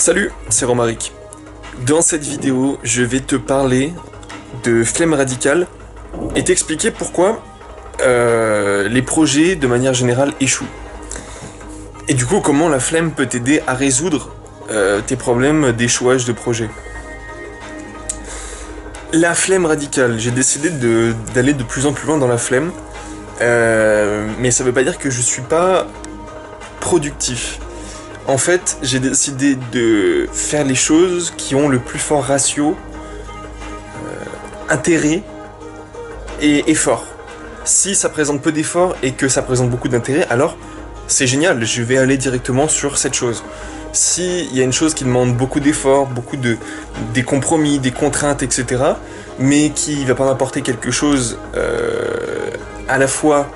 Salut, c'est Romaric. Dans cette vidéo, je vais te parler de flemme radicale et t'expliquer pourquoi les projets, de manière générale, échouent. Et du coup, comment la flemme peut t'aider à résoudre tes problèmes d'échouage de projet. La flemme radicale, j'ai décidé d'aller de plus en plus loin dans la flemme, mais ça veut pas dire que je suis pas productif. En fait, j'ai décidé de faire les choses qui ont le plus fort ratio intérêt et effort. Si ça présente peu d'efforts et que ça présente beaucoup d'intérêt, alors c'est génial, je vais aller directement sur cette chose. S'il y a une chose qui demande beaucoup d'efforts, des compromis, des contraintes, etc., mais qui va pas m'apporter quelque chose à la fois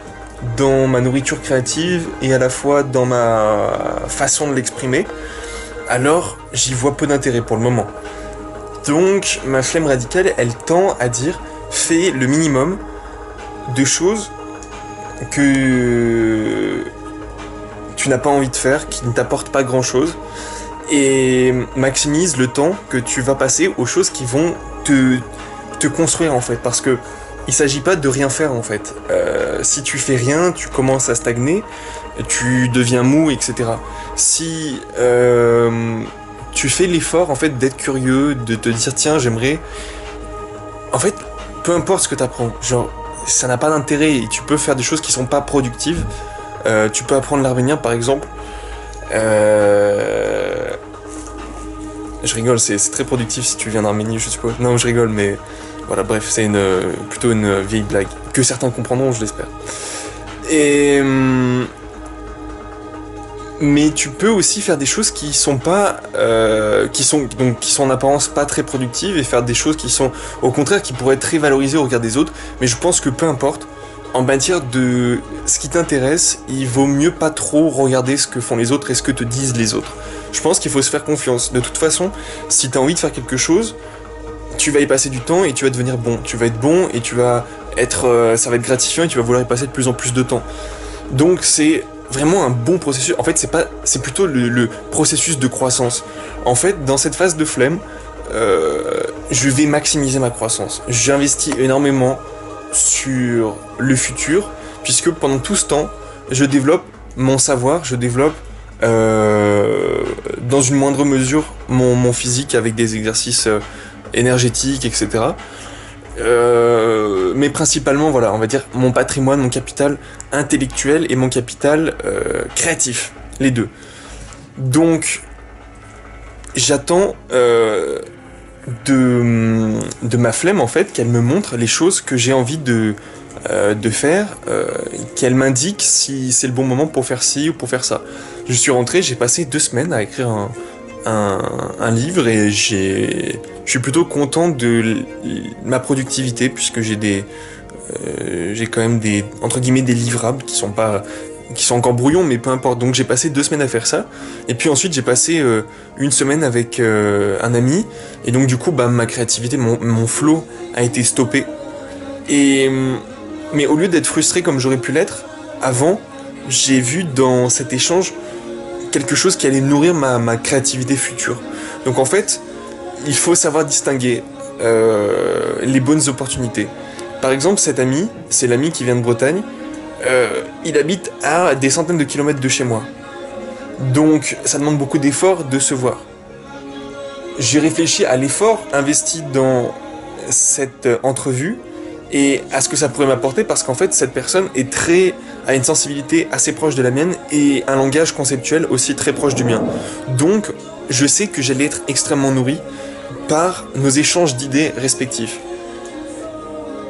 dans ma nourriture créative et à la fois dans ma façon de l'exprimer, alors j'y vois peu d'intérêt pour le moment. Donc ma flemme radicale, elle tend à dire fais le minimum de choses que tu n'as pas envie de faire, qui ne t'apportent pas grand chose, et maximise le temps que tu vas passer aux choses qui vont te construire en fait, parce que il s'agit pas de rien faire en fait. Si tu fais rien, tu commences à stagner, tu deviens mou, etc. Si tu fais l'effort en fait d'être curieux, de te dire tiens j'aimerais, en fait peu importe ce que t'apprends, genre ça n'a pas d'intérêt et tu peux faire des choses qui sont pas productives. Tu peux apprendre l'arménien par exemple. Je rigole, c'est très productif si tu viens d'Arménie, je suppose. Non, je rigole, mais voilà, bref, c'est plutôt une vieille blague que certains comprendront, je l'espère. Mais tu peux aussi faire des choses qui sont pas, qui sont en apparence pas très productives et faire des choses qui sont au contraire qui pourraient être très valorisées au regard des autres. Mais je pense que peu importe. En matière de ce qui t'intéresse, il vaut mieux pas trop regarder ce que font les autres et ce que te disent les autres. Je pense qu'il faut se faire confiance. De toute façon, si t'as envie de faire quelque chose, tu vas y passer du temps et tu vas devenir bon. Tu vas être bon et tu vas être, ça va être gratifiant et tu vas vouloir y passer de plus en plus de temps. Donc c'est vraiment un bon processus. En fait, c'est plutôt le processus de croissance. En fait, dans cette phase de flemme, je vais maximiser ma croissance. J'investis énormément sur le futur, puisque pendant tout ce temps, je développe mon savoir, je développe dans une moindre mesure mon physique avec des exercices énergétiques, etc. Mais principalement, voilà, on va dire mon patrimoine, mon capital intellectuel et mon capital créatif, les deux. Donc, j'attends de ma flemme en fait qu'elle me montre les choses que j'ai envie de faire, qu'elle m'indique si c'est le bon moment pour faire ci ou pour faire ça. Je suis rentré, j'ai passé 2 semaines à écrire un livre et je suis plutôt content de ma productivité puisque j'ai quand même des entre guillemets des livrables qui sont encore brouillons, mais peu importe. Donc j'ai passé 2 semaines à faire ça, et puis ensuite j'ai passé 1 semaine avec un ami, et donc du coup bah, ma créativité, mon flow a été stoppé. Mais au lieu d'être frustré comme j'aurais pu l'être avant, j'ai vu dans cet échange quelque chose qui allait nourrir ma créativité future. Donc en fait, il faut savoir distinguer les bonnes opportunités. Par exemple, cet ami, c'est l'ami qui vient de Bretagne. Il habite à des centaines de kilomètres de chez moi. Donc ça demande beaucoup d'efforts de se voir. J'ai réfléchi à l'effort investi dans cette entrevue et à ce que ça pourrait m'apporter, parce qu'en fait cette personne a une sensibilité assez proche de la mienne et un langage conceptuel aussi très proche du mien. Donc je sais que j'allais être extrêmement nourri par nos échanges d'idées respectifs.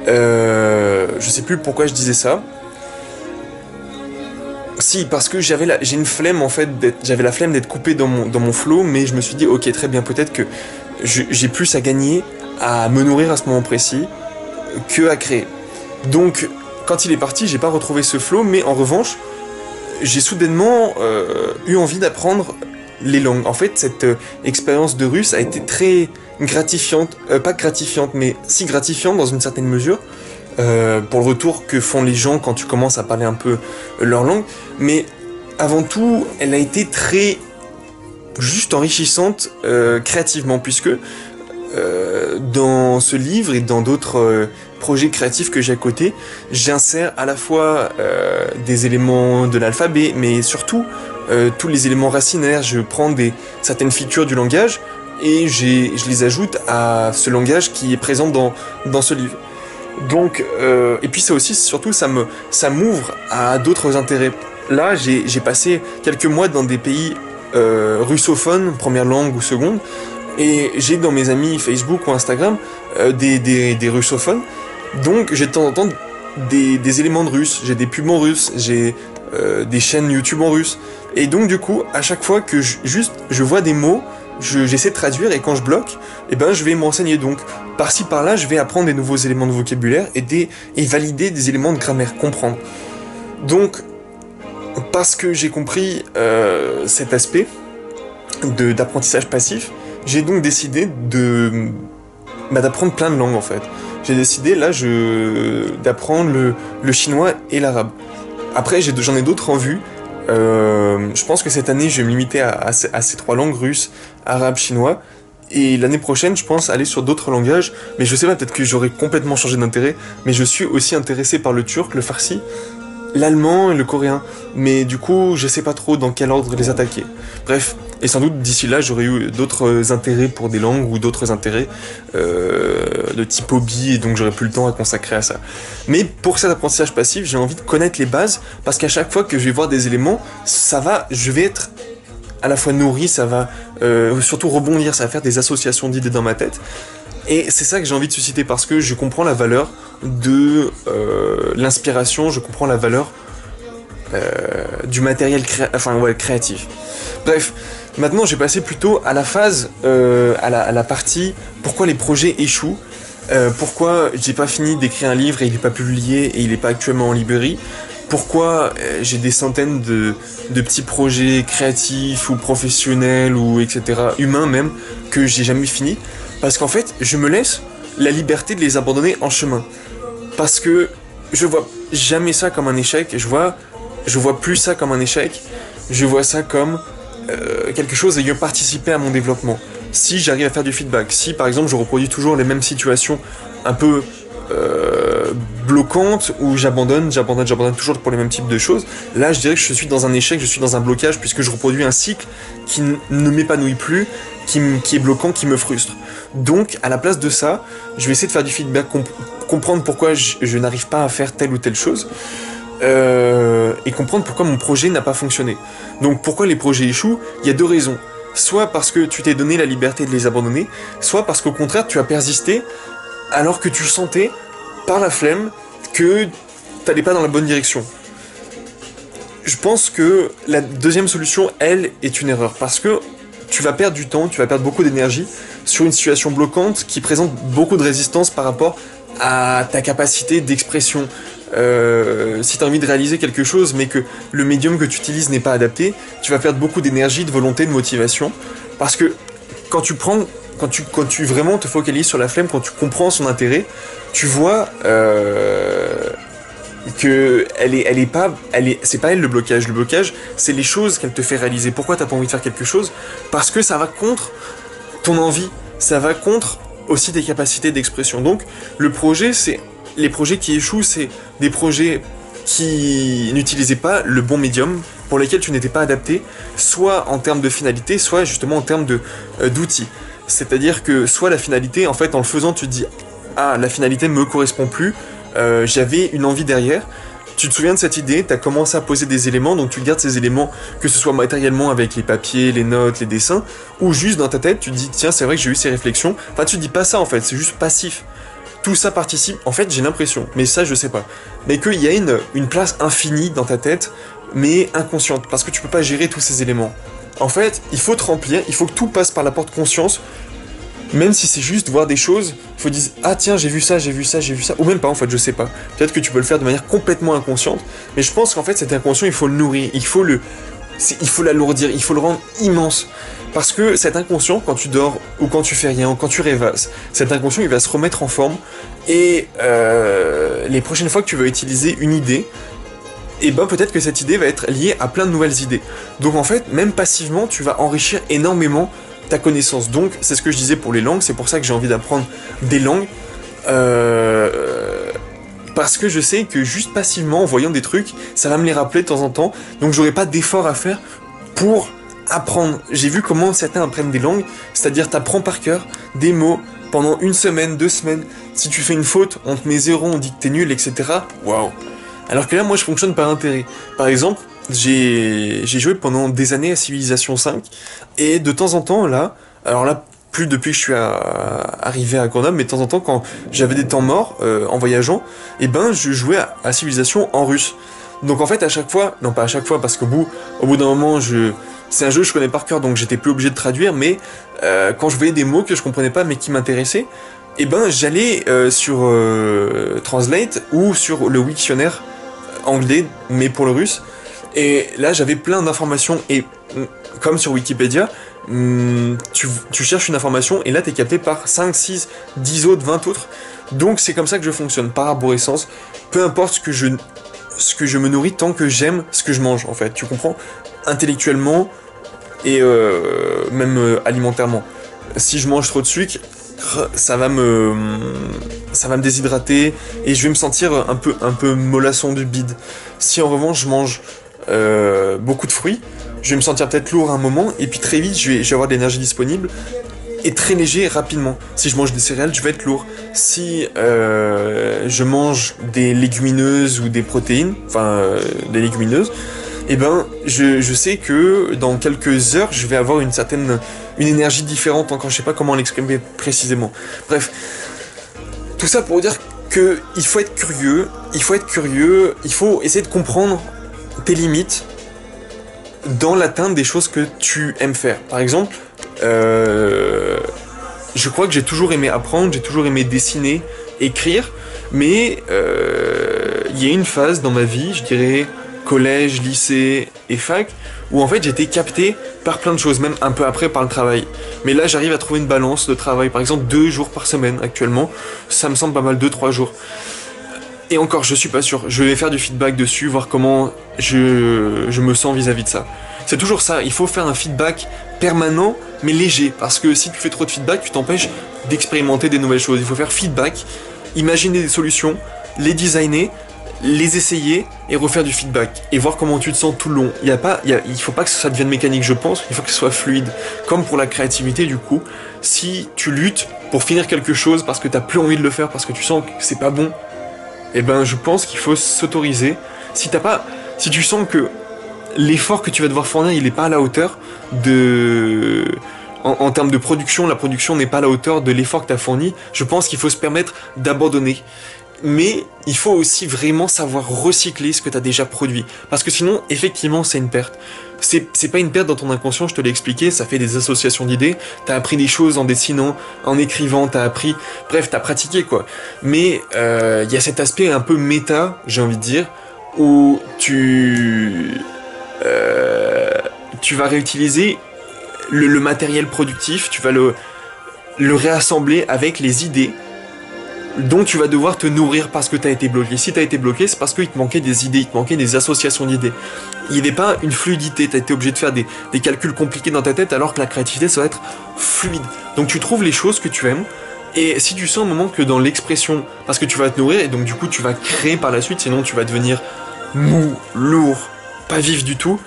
Je sais plus pourquoi je disais ça. Si, parce que j'ai une flemme en fait, j'avais la flemme d'être coupé dans mon flow, mais je me suis dit ok très bien, peut-être que j'ai plus à gagner à me nourrir à ce moment précis que à créer. Donc quand il est parti, j'ai pas retrouvé ce flow, mais en revanche j'ai soudainement eu envie d'apprendre les langues. En fait cette expérience de russe a été très gratifiante, pas gratifiante mais si gratifiante dans une certaine mesure. Pour le retour que font les gens quand tu commences à parler un peu leur langue, mais avant tout, elle a été très juste enrichissante créativement, puisque dans ce livre et dans d'autres projets créatifs que j'ai à côté, j'insère à la fois des éléments de l'alphabet, mais surtout tous les éléments racinaires. Je prends certaines features du langage et je les ajoute à ce langage qui est présent dans ce livre. Donc, et puis ça aussi, surtout, ça m'ouvre à d'autres intérêts. Là, j'ai passé quelques mois dans des pays russophones, première langue ou seconde, et j'ai dans mes amis Facebook ou Instagram des russophones, donc j'ai de temps en temps des éléments de russe, j'ai des pubs en russe, j'ai des chaînes YouTube en russe, et donc du coup, à chaque fois que je vois des mots, j'essaie de traduire, et quand je bloque, eh ben je vais me renseigner. Donc par-ci par-là, je vais apprendre des nouveaux éléments de vocabulaire et valider des éléments de grammaire, comprendre. Donc parce que j'ai compris cet aspect d'apprentissage passif, j'ai donc décidé d'apprendre plein de langues en fait. J'ai décidé là d'apprendre le chinois et l'arabe. Après j'en ai d'autres en vue. Je pense que cette année je vais me limiter à ces 3 langues, russe, arabe, chinois. Et l'année prochaine je pense aller sur d'autres langages. Mais je sais pas, peut-être que j'aurai complètement changé d'intérêt. Mais je suis aussi intéressé par le turc, le farsi, l'allemand et le coréen. Mais du coup je sais pas trop dans quel ordre les attaquer. Bref. Et sans doute d'ici là j'aurais eu d'autres intérêts pour des langues ou d'autres intérêts de type hobby, et donc j'aurais plus le temps à consacrer à ça. Mais pour cet apprentissage passif, j'ai envie de connaître les bases, parce qu'à chaque fois que je vais voir des éléments, je vais être à la fois nourri, ça va surtout rebondir, ça va faire des associations d'idées dans ma tête. Et c'est ça que j'ai envie de susciter, parce que je comprends la valeur de l'inspiration, je comprends la valeur du matériel créatif. Bref. Maintenant, j'ai passé plutôt à la phase, à la partie pourquoi les projets échouent, pourquoi j'ai pas fini d'écrire un livre et il n'est pas publié et il n'est pas actuellement en librairie, pourquoi j'ai des centaines de petits projets créatifs ou professionnels ou etc., humains même, que j'ai jamais fini, parce qu'en fait, je me laisse la liberté de les abandonner en chemin. Parce que je vois jamais ça comme un échec, je vois plus ça comme un échec, je vois ça comme quelque chose ayant participé à mon développement. Si j'arrive à faire du feedback, si par exemple je reproduis toujours les mêmes situations un peu bloquantes, où j'abandonne toujours pour les mêmes types de choses, là je dirais que je suis dans un échec, je suis dans un blocage, puisque je reproduis un cycle qui ne m'épanouit plus, qui est bloquant, qui me frustre. Donc à la place de ça, je vais essayer de faire du feedback, comprendre pourquoi je n'arrive pas à faire telle ou telle chose, et comprendre pourquoi mon projet n'a pas fonctionné. Donc pourquoi les projets échouent? Il y a 2 raisons. Soit parce que tu t'es donné la liberté de les abandonner, soit parce qu'au contraire tu as persisté alors que tu sentais par la flemme que t'allais pas dans la bonne direction. Je pense que la deuxième solution, elle, est une erreur, parce que tu vas perdre du temps, tu vas perdre beaucoup d'énergie sur une situation bloquante qui présente beaucoup de résistance par rapport à ta capacité d'expression. Si tu as envie de réaliser quelque chose mais que le médium que tu utilises n'est pas adapté, tu vas perdre beaucoup d'énergie, de volonté, de motivation, parce que quand tu vraiment te focalises sur la flemme, quand tu comprends son intérêt, tu vois que c'est pas elle le blocage, c'est les choses qu'elle te fait réaliser. Pourquoi t'as pas envie de faire quelque chose? Parce que ça va contre ton envie, ça va contre aussi tes capacités d'expression. Donc les projets qui échouent, c'est des projets qui n'utilisaient pas le bon médium, pour lesquels tu n'étais pas adapté, soit en termes de finalité, soit justement en termes d'outils. C'est-à-dire que soit la finalité, en fait, en le faisant, tu te dis « Ah, la finalité me correspond plus, j'avais une envie derrière ». Tu te souviens de cette idée, tu as commencé à poser des éléments, donc tu gardes ces éléments, que ce soit matériellement avec les papiers, les notes, les dessins, ou juste dans ta tête, tu te dis « Tiens, c'est vrai que j'ai eu ces réflexions ». Enfin, tu te dis pas ça, en fait, c'est juste passif. Tout ça participe, en fait j'ai l'impression, mais ça je sais pas, mais qu'il y a une place infinie dans ta tête, mais inconsciente, parce que tu peux pas gérer tous ces éléments. En fait, il faut te remplir, il faut que tout passe par la porte conscience, même si c'est juste voir des choses, il faut dire « Ah tiens, j'ai vu ça, ou même pas en fait, je sais pas. Peut-être que tu peux le faire de manière complètement inconsciente, mais je pense qu'en fait cet inconscient, il faut le nourrir, il faut l'alourdir, il faut le rendre immense. Parce que cet inconscient, quand tu dors, ou quand tu fais rien, ou quand tu rêvasses, cet inconscient, il va se remettre en forme, et les prochaines fois que tu vas utiliser une idée, et ben peut-être que cette idée va être liée à plein de nouvelles idées. Donc en fait, même passivement, tu vas enrichir énormément ta connaissance. Donc c'est ce que je disais pour les langues, c'est pour ça que j'ai envie d'apprendre des langues. Parce que je sais que juste passivement, en voyant des trucs, ça va me les rappeler de temps en temps. Donc j'aurai pas d'effort à faire pour apprendre. J'ai vu comment certains apprennent des langues, c'est-à-dire t'apprends par cœur des mots pendant 1 semaine, 2 semaines. Si tu fais une faute, on te met 0, on dit que t'es nul, etc. Waouh. Alors que là, moi, je fonctionne par intérêt. Par exemple, j'ai joué pendant des années à Civilization 5, et de temps en temps, là, alors là, plus depuis que je suis arrivé à Grenoble, mais de temps en temps, quand j'avais des temps morts en voyageant, et ben, je jouais à Civilization en russe. Donc en fait, à chaque fois, non pas à chaque fois, parce qu'au bout d'un moment, c'est un jeu que je connais par cœur, donc j'étais plus obligé de traduire, mais quand je voyais des mots que je comprenais pas, mais qui m'intéressaient, et ben, j'allais sur Translate ou sur le Wiktionnaire anglais, mais pour le russe, et là, j'avais plein d'informations, et comme sur Wikipédia, tu cherches une information et là t'es capté par 5, 6, 10 autres, 20 autres. Donc c'est comme ça que je fonctionne, par arborescence. Peu importe ce que je me nourris tant que j'aime ce que je mange en fait, tu comprends? Intellectuellement et même alimentairement. Si je mange trop de sucre, ça va me déshydrater et je vais me sentir un peu mollasson du bide. Si en revanche je mange beaucoup de fruits, je vais me sentir peut-être lourd à un moment, et puis très vite, je vais avoir de l'énergie disponible, et très léger rapidement. Si je mange des céréales, je vais être lourd. Si je mange des légumineuses ou des protéines, enfin des légumineuses, et ben je sais que dans quelques heures, je vais avoir une énergie différente encore, je sais pas comment l'exprimer précisément. Bref, tout ça pour dire que il faut être curieux, il faut essayer de comprendre tes limites dans l'atteinte des choses que tu aimes faire. Par exemple, je crois que j'ai toujours aimé apprendre, j'ai toujours aimé dessiner, écrire, mais il y a une phase dans ma vie, je dirais collège, lycée et fac, où en fait j'étais capté par plein de choses, même un peu après par le travail. Mais là j'arrive à trouver une balance de travail, par exemple 2 jours par semaine actuellement, ça me semble pas mal, 2-3 jours. Et encore, je suis pas sûr. Je vais faire du feedback dessus, voir comment je me sens vis-à-vis de ça. C'est toujours ça, il faut faire un feedback permanent, mais léger. Parce que si tu fais trop de feedback, tu t'empêches d'expérimenter des nouvelles choses. Il faut faire feedback, imaginer des solutions, les designer, les essayer et refaire du feedback. Et voir comment tu te sens tout le long. Il faut pas que ça devienne mécanique, je pense. Il faut que ce soit fluide. Comme pour la créativité, du coup. Si tu luttes pour finir quelque chose parce que t'as plus envie de le faire, parce que tu sens que c'est pas bon, eh ben je pense qu'il faut s'autoriser. Si tu sens que l'effort que tu vas devoir fournir, il est pas à la hauteur en termes de production, la production n'est pas à la hauteur de l'effort que tu as fourni, je pense qu'il faut se permettre d'abandonner. Mais il faut aussi vraiment savoir recycler ce que tu as déjà produit. Parce que sinon, effectivement, c'est une perte. C'est pas une perte dans ton inconscient, je te l'ai expliqué, ça fait des associations d'idées, t'as appris des choses en dessinant, en écrivant, bref, t'as pratiqué quoi. Mais y a cet aspect un peu méta, j'ai envie de dire, où tu vas réutiliser le matériel productif, tu vas le réassembler avec les idées dont tu vas devoir te nourrir parce que tu as été bloqué. Si tu as été bloqué, c'est parce qu'il te manquait des idées, il te manquait des associations d'idées. Il n'y avait pas une fluidité, tu as été obligé de faire des calculs compliqués dans ta tête, alors que la créativité, ça va être fluide. Donc tu trouves les choses que tu aimes, et si tu sens un moment que dans l'expression, parce que tu vas te nourrir, et donc du coup tu vas créer par la suite, sinon tu vas devenir mou, lourd, pas vif du tout,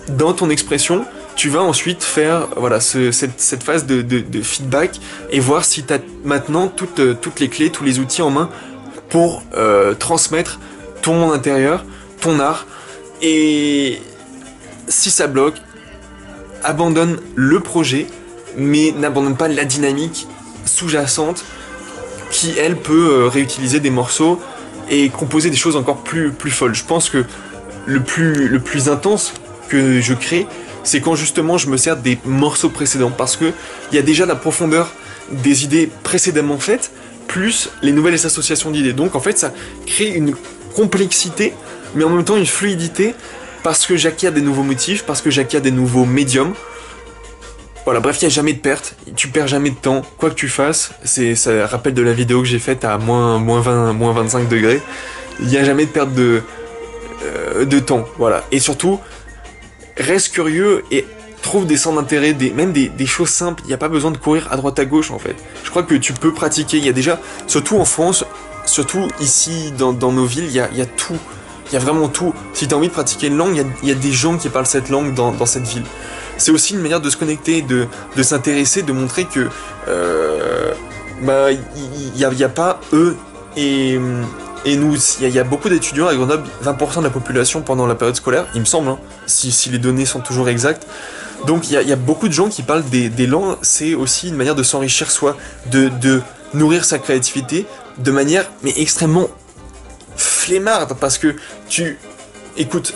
dans ton expression, tu vas ensuite faire voilà, cette phase de feedback et voir si tu as maintenant toutes les clés, tous les outils en main pour transmettre ton monde intérieur, ton art. Et si ça bloque, abandonne le projet, mais n'abandonne pas la dynamique sous-jacente qui, elle, peut réutiliser des morceaux et composer des choses encore plus folles. Je pense que le plus intense que je crée, c'est quand justement je me sers des morceaux précédents, parce que il y a déjà la profondeur des idées précédemment faites, plus les nouvelles associations d'idées. Donc en fait ça crée une complexité, mais en même temps une fluidité, parce que j'acquiers des nouveaux motifs, parce que j'acquiers des nouveaux médiums. Voilà, bref, il n'y a jamais de perte, tu perds jamais de temps, quoi que tu fasses. Ça rappelle de la vidéo que j'ai faite à moins 20, moins 25 degrés. Il n'y a jamais de perte de temps, voilà. Et surtout, reste curieux et trouve des centres d'intérêt, même des choses simples. Il n'y a pas besoin de courir à droite à gauche en fait. Je crois que tu peux pratiquer. Il y a déjà, surtout en France, surtout ici dans nos villes, il y a tout. Il y a vraiment tout. Si tu as envie de pratiquer une langue, il y a des gens qui parlent cette langue dans cette ville. C'est aussi une manière de se connecter, de s'intéresser, de montrer que il y a pas eux et nous. Il y a beaucoup d'étudiants à Grenoble, 20% de la population pendant la période scolaire, il me semble, hein, si les données sont toujours exactes. Donc il y a beaucoup de gens qui parlent des langues. C'est aussi une manière de s'enrichir soi, de nourrir sa créativité de manière mais extrêmement flemmarde, parce que écoute,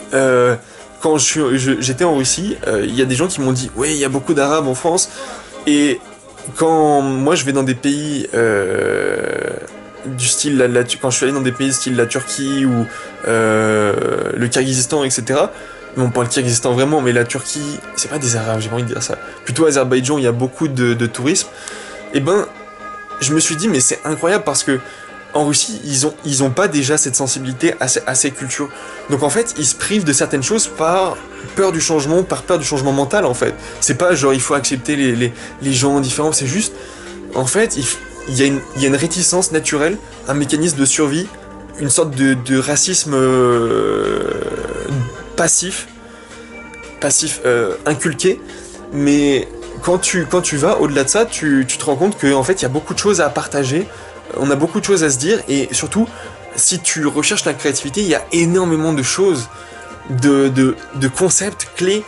quand j'étais en Russie, il y a des gens qui m'ont dit ouais, il y a beaucoup d'arabes en France, et quand moi je vais dans des pays du style quand je suis allé dans des pays style la Turquie ou le Kyrgyzstan, etc. Non, pas le Kyrgyzstan vraiment, mais la Turquie, c'est pas des arabes, j'ai pas envie de dire ça. Plutôt Azerbaïdjan, il y a beaucoup de tourisme. Et ben, je me suis dit mais c'est incroyable, parce que en Russie, ils ont pas déjà cette sensibilité à ces cultures. Donc en fait, ils se privent de certaines choses par peur du changement, mental en fait. C'est pas genre il faut accepter les gens différents, c'est juste, en fait, il y a une réticence naturelle, un mécanisme de survie, une sorte de racisme passif inculqué, mais quand tu vas au-delà de ça, tu te rends compte qu'en fait, il y a beaucoup de choses à partager. On a beaucoup de choses à se dire, et surtout, si tu recherches la créativité, il y a énormément de choses, de concepts clés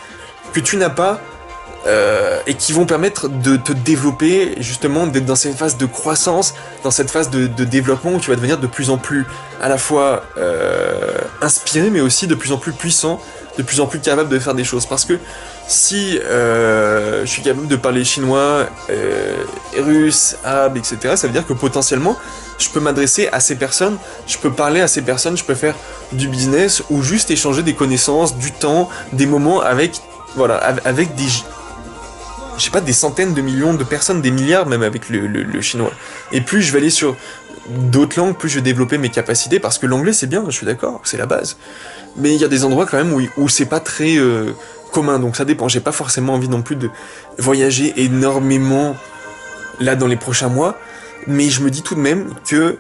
que tu n'as pas, et qui vont permettre de te développer, justement, d'être dans cette phase de croissance, dans cette phase de développement où tu vas devenir de plus en plus, à la fois inspiré, mais aussi de plus en plus puissant, de plus en plus capable de faire des choses. Parce que si je suis capable de parler chinois, russe, arabe, etc., ça veut dire que potentiellement, je peux m'adresser à ces personnes, je peux parler à ces personnes, je peux faire du business ou juste échanger des connaissances, du temps, des moments avec des, je sais pas, des centaines de millions de personnes, des milliards même avec le chinois. Et plus je vais aller sur d'autres langues, plus je vais développer mes capacités, parce que l'anglais c'est bien, je suis d'accord, c'est la base. Mais il y a des endroits quand même où c'est pas très commun, donc ça dépend. J'ai pas forcément envie non plus de voyager énormément là dans les prochains mois, mais je me dis tout de même que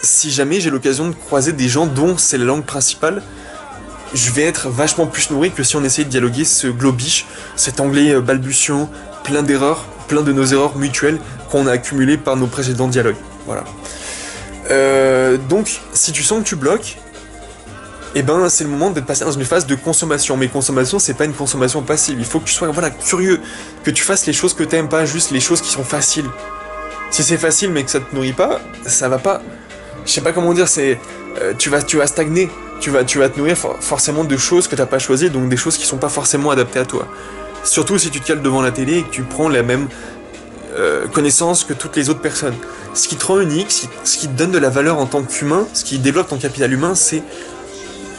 si jamais j'ai l'occasion de croiser des gens dont c'est la langue principale, je vais être vachement plus nourri que si on essayait de dialoguer ce globish, cet anglais balbutiant, plein d'erreurs, plein de nos erreurs mutuelles qu'on a accumulées par nos précédents dialogues. Voilà. Donc, si tu sens que tu bloques, eh ben, c'est le moment d'être passé dans une phase de consommation. Mais consommation, c'est pas une consommation passive. Il faut que tu sois, curieux, que tu fasses les choses que t'aimes, pas juste les choses qui sont faciles. Si c'est facile mais que ça te nourrit pas, ça va pas. Je sais pas comment dire, tu vas stagner. Tu vas te nourrir forcément de choses que t'as pas choisies, donc des choses qui sont pas forcément adaptées à toi. Surtout si tu te cales devant la télé et que tu prends la même connaissance que toutes les autres personnes. Ce qui te rend unique, ce qui te donne de la valeur en tant qu'humain, ce qui développe ton capital humain, c'est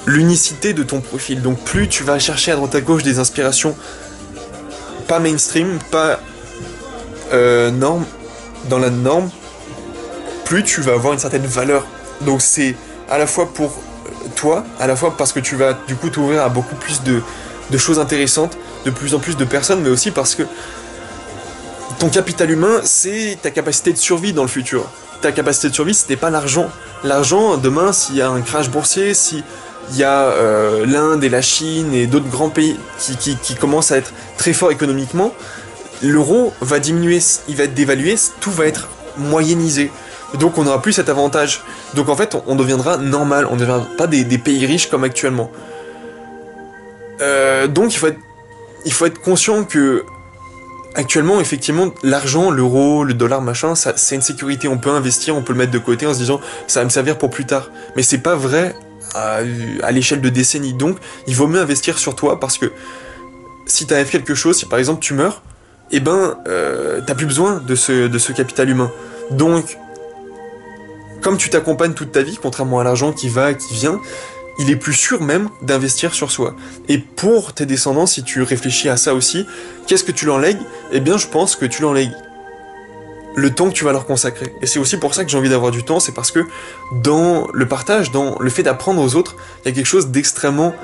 l'unicité de ton profil. Donc plus tu vas chercher à droite à gauche des inspirations pas mainstream, pas norme, dans la norme, plus tu vas avoir une certaine valeur. Donc c'est à la fois pour toi, à la fois parce que tu vas du coup t'ouvrir à beaucoup plus de choses intéressantes, de plus en plus de personnes, mais aussi parce que ton capital humain, c'est ta capacité de survie dans le futur. Ta capacité de survie, c'était pas l'argent. L'argent, demain, s'il y a un crash boursier, s'il y a l'Inde et la Chine et d'autres grands pays qui commencent à être très forts économiquement, l'euro va diminuer, il va être dévalué, tout va être moyennisé. Donc on n'aura plus cet avantage. Donc en fait, on deviendra normal, on ne deviendra pas des pays riches comme actuellement. Donc il faut être conscient que actuellement, effectivement, l'argent, l'euro, le dollar, machin, c'est une sécurité. On peut investir, on peut le mettre de côté en se disant ça va me servir pour plus tard. Mais c'est pas vrai à l'échelle de décennies. Donc, il vaut mieux investir sur toi, parce que si t'arrives quelque chose, si par exemple tu meurs, eh ben, t'as plus besoin de ce capital humain. Donc, comme tu t'accompagnes toute ta vie, contrairement à l'argent qui va, qui vient, il est plus sûr même d'investir sur soi. Et pour tes descendants, si tu réfléchis à ça aussi, qu'est-ce que tu leur lègues ? Eh bien, je pense que tu leur lègues le temps que tu vas leur consacrer. Et c'est aussi pour ça que j'ai envie d'avoir du temps, c'est parce que dans le partage, dans le fait d'apprendre aux autres, il y a quelque chose d'extrêmement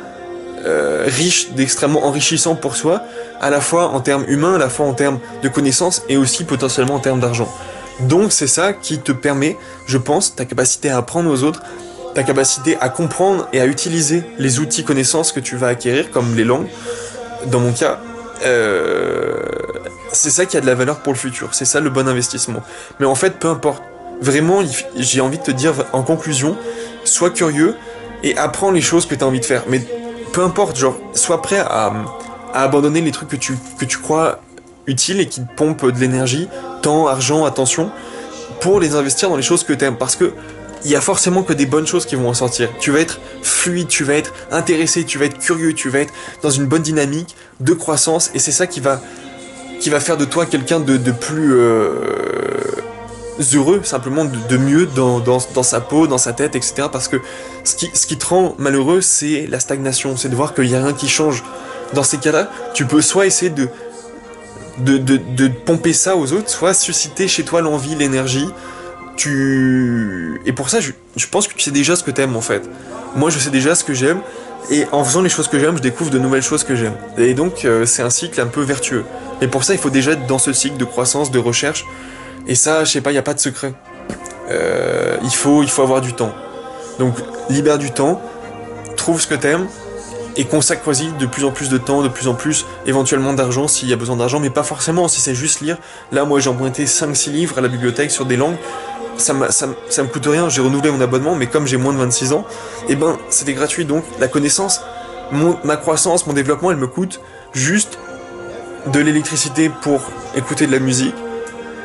riche, d'extrêmement enrichissant pour soi, à la fois en termes humains, à la fois en termes de connaissances et aussi potentiellement en termes d'argent. Donc c'est ça qui te permet, je pense, ta capacité à apprendre aux autres, ta capacité à comprendre et à utiliser les outils connaissances que tu vas acquérir, comme les langues, dans mon cas, c'est ça qui a de la valeur pour le futur, c'est ça le bon investissement. Mais en fait, peu importe. Vraiment, j'ai envie de te dire en conclusion, sois curieux et apprends les choses que tu as envie de faire. Mais peu importe, genre, sois prêt à abandonner les trucs que tu crois utiles et qui te pompent de l'énergie, temps, argent, attention, pour les investir dans les choses que tu aimes. Parce que il y a forcément que des bonnes choses qui vont en sortir. Tu vas être fluide, tu vas être intéressé, tu vas être curieux, tu vas être dans une bonne dynamique de croissance, et c'est ça qui va faire de toi quelqu'un de plus heureux, simplement de mieux dans sa peau, dans sa tête, etc. Parce que ce qui te rend malheureux, c'est la stagnation, c'est de voir qu'il n'y a rien qui change. Dans ces cas-là, tu peux soit essayer de pomper ça aux autres, soit susciter chez toi l'envie, l'énergie. Et pour ça, je pense que tu sais déjà ce que t'aimes en fait. Moi, je sais déjà ce que j'aime, et en faisant les choses que j'aime, je découvre de nouvelles choses que j'aime. Et donc, c'est un cycle un peu vertueux. Et pour ça, il faut déjà être dans ce cycle de croissance, de recherche. Et ça, je sais pas, il n'y a pas de secret. Il faut avoir du temps. Donc, libère du temps, trouve ce que t'aimes, et consacre-y de plus en plus de temps, de plus en plus, éventuellement d'argent s'il y a besoin d'argent, mais pas forcément, si c'est juste lire. Là, moi, j'ai emprunté 5-6 livres à la bibliothèque sur des langues. Ça me coûte rien, j'ai renouvelé mon abonnement, mais comme j'ai moins de 26 ans, et ben, c'était gratuit. Donc, la connaissance, ma croissance, mon développement, elle me coûte juste de l'électricité pour écouter de la musique,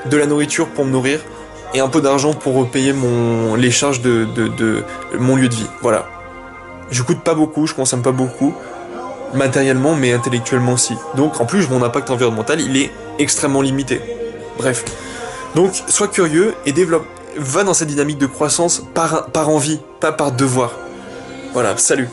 de la nourriture pour me nourrir, et un peu d'argent pour payer les charges de mon lieu de vie. Voilà. Je coûte pas beaucoup, je consomme pas beaucoup, matériellement, mais intellectuellement aussi. Donc, en plus, mon impact environnemental, il est extrêmement limité. Bref. Donc, sois curieux et va dans cette dynamique de croissance par envie, pas par devoir. Voilà, salut.